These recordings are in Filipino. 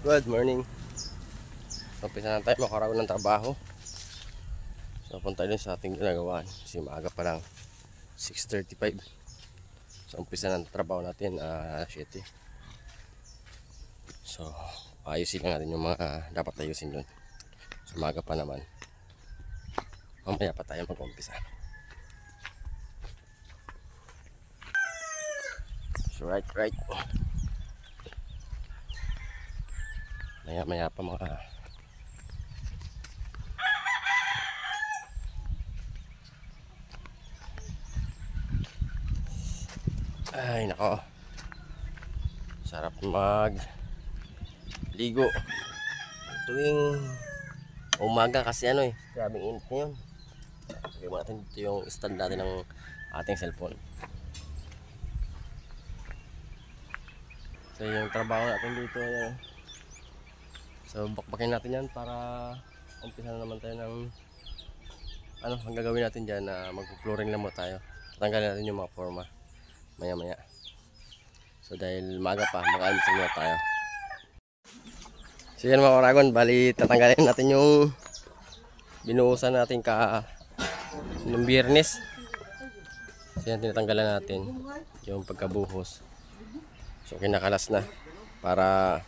Good morning. So, umpisa na tayo makaraon ng trabaho. So, punta din sa ating ginagawa. Kasi maaga pa lang 6:35. So, umpisa na ng trabaho natin 7. So, ayusin lang natin yung mga dapat ayusin dun. So, maaga pa naman. Mamaya pa tayo mag-umpisa. So, right. Maya pa mga ay nako, sarap mag ligo tuwing umaga kasi grabing init ngayon. Lagyan natin dito yung stand natin ng ating cellphone. So yung trabaho natin dito so bakbakin natin yan para umpisa na naman tayo ng ang gagawin natin dyan na mag-flooring lang mo tayo. Tatanggalin natin yung mga forma maya. So dahil maga pa, mag-almusal muna tayo. So yan mga karagon, bali tatanggalin natin yung binuhusan natin ng Biyernes. So yan tinatanggalan natin yung pagkabuhos. So kinakalas na para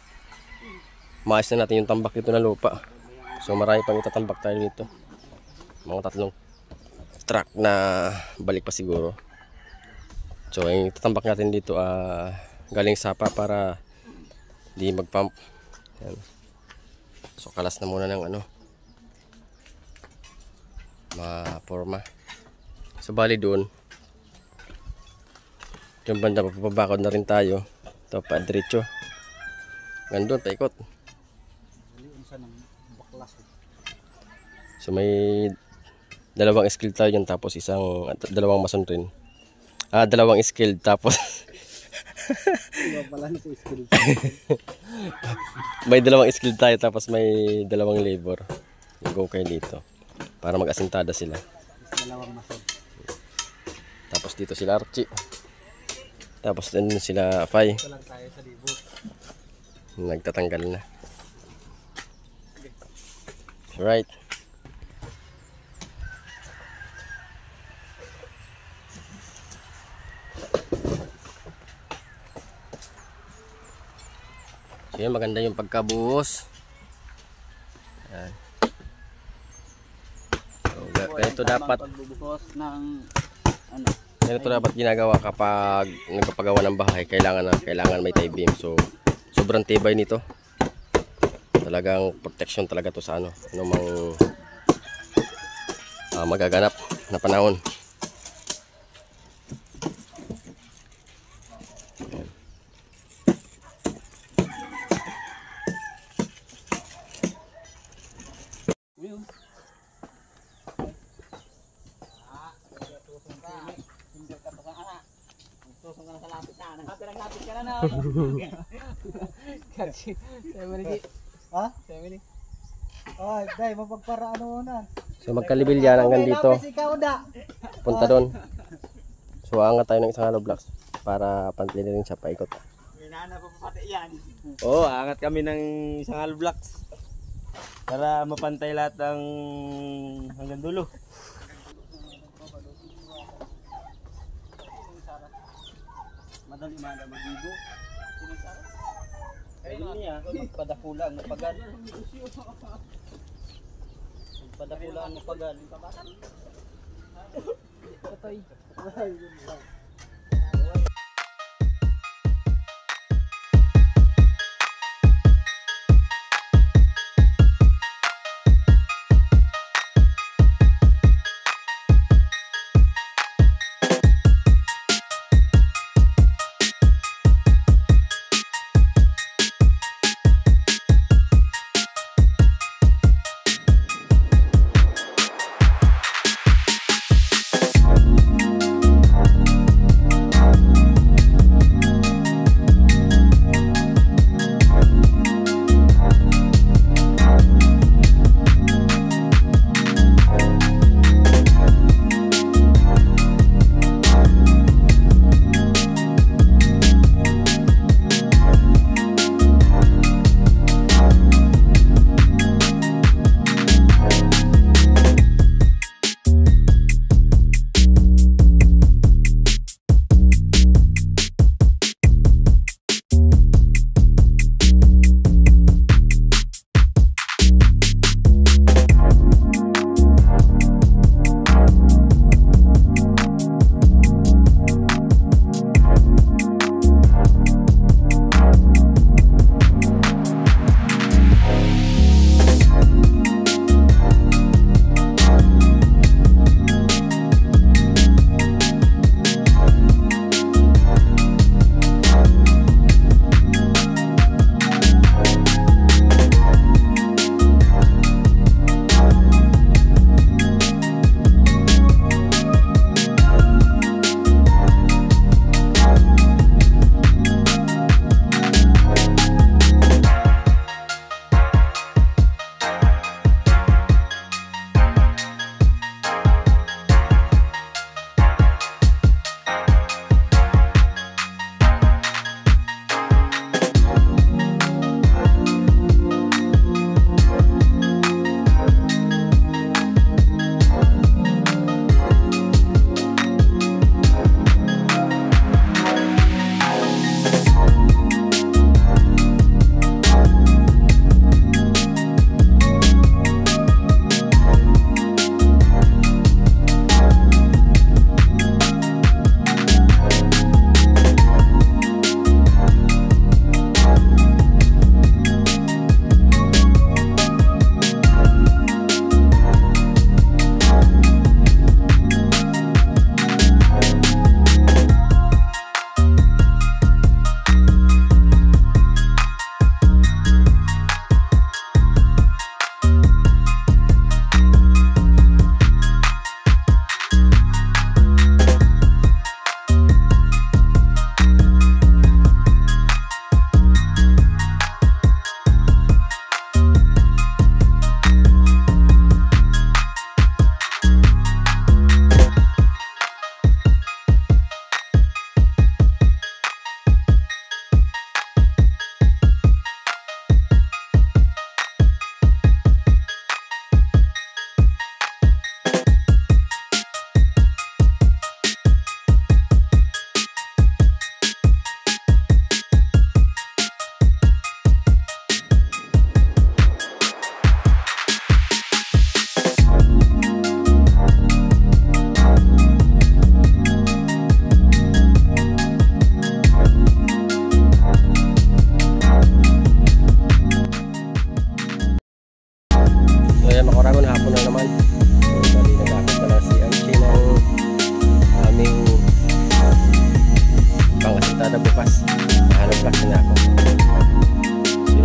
maayos na natin yung tambak dito na lupa. So marami pang itatambak tayo dito. Mga 3 truck na balik pa siguro. So yung itatambak natin dito galing sapa para di mag-pump. Yan. So kalas na muna ng ma-forma. So bali doon yung banda papabakod na rin tayo. Ito pa diretso. Gandun paikot. So may 2 skill tayo dyan, tapos 2 mason rin. 2 skill tapos may 2 skill tayo tapos may 2 labor. Go kayo dito para mag-asintada sila. 2 mason. Tapos dito sila Archie. Tapos din sila Fay. Ito lang tayo sa libot. Nagtatanggal na. Right. So yan, maganda yung pagkabuhos. Yan. So, ganito dapat ganito dapat ginagawa kapag nagpapagawa ng bahay. Kailangan may tie beam. So sobrang tibay nito. Talagang protection talaga to sa anumang magaganap na panahon. Ha? Ay, dai mapagpara na. So magkalibil yan hanggang dito. Punta doon. So angat tayo ng isang hollow blocks para pantili rin siya paikot. Minana pa pati yan. Oo, angat kami ng isang hollow blocks para mapantay lahat ng hanggang dulo. Madali mag-ibo. Ayun niya, magpadakulang mapagal. Magpadakulang mapagal. Patay.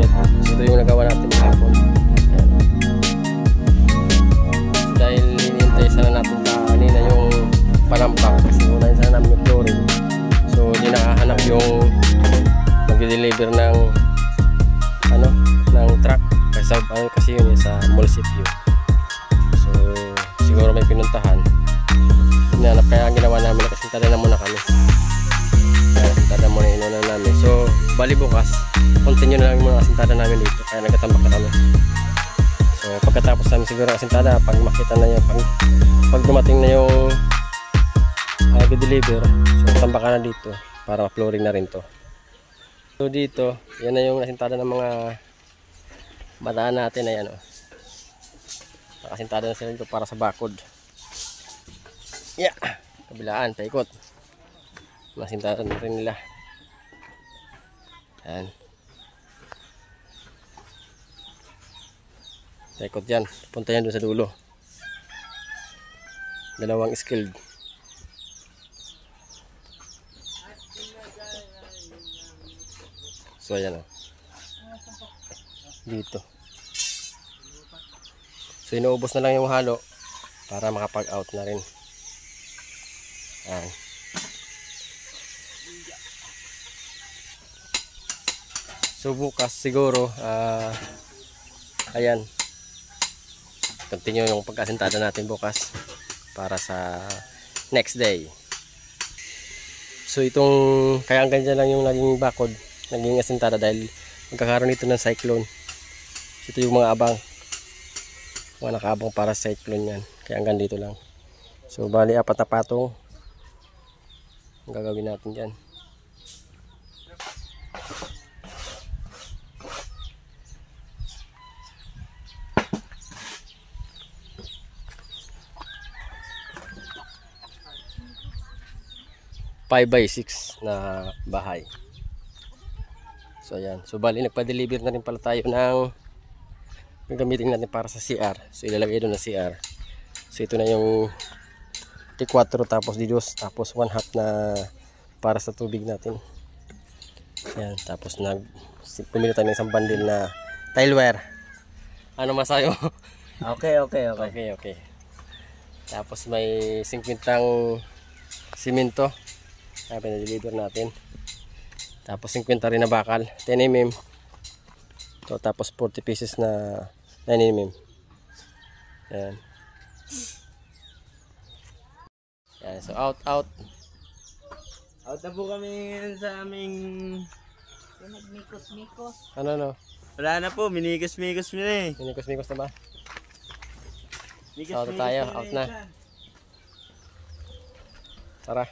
unit. So, ito yung nagawa natin kahapon. Ayan. So, dahil hinihintay sana natin kanina yung panampak kasi unahin sana namin yung flooring. So hindi nakahanap yung mag-deliver ng ng truck kasi yun sa munisipyo. So siguro may pinuntahan. Hinanap kaya ang ginawa namin kasi tada na muna kami. Tada muna inuna namin. So bali bukas continue na lang yung mga asintada namin dito kaya nagtatambak na kami. So pagkatapos namin siguro asintada pag makita na yung pag dumating na yung deliver, so tambakan na dito para flooring na rin to. So dito, yan na yung nasintada ng mga bataan natin. Ayan o, nakasintada na sila dito para sa bakod. Yeah, kabilaan, paikot, nasintada na rin nila. Ayan, paikot yan, punta yan doon sa dulo. Dalawang skilled. So ayan o, dito. So inuubos na lang yung halo para makapag-out na rin. Ayan. So bukas siguro ayan, continue yung pagkasintada natin bukas para sa next day. So itong kaya ang ganyan lang yung naging bakod, naging asintada dahil magkakaroon ito ng cyclone. Ito yung mga abang, mga nakaabang para sa cyclone yan, kaya hanggang dito lang. So bali 4 na patong ang gagawin natin dyan. Five by 6 na bahay. So ayan. So bali nagpa-deliver na rin pala tayo ng gagamitin natin para sa CR. So ilalagay doon na CR. So ito na yung T4 tapos D2 tapos 1/2 na para sa tubig natin. Ayan. Tapos pumili tayo ng isang bundle na tileware. Ano masayo? Okay. Okay. Tapos may 50 simento na pinadeliver natin. Tapos 50 rin na bakal 10mm. So, tapos 40 pieces na 9mm. Ayan. Ayan. So out. Out na po kami sa aming... Nagmikos-mikos. Ano? Wala na po, minikos-mikos mo na eh. Minikos-mikos na ba? Mikos-mikos Out tayo, na out eh. na. Tara.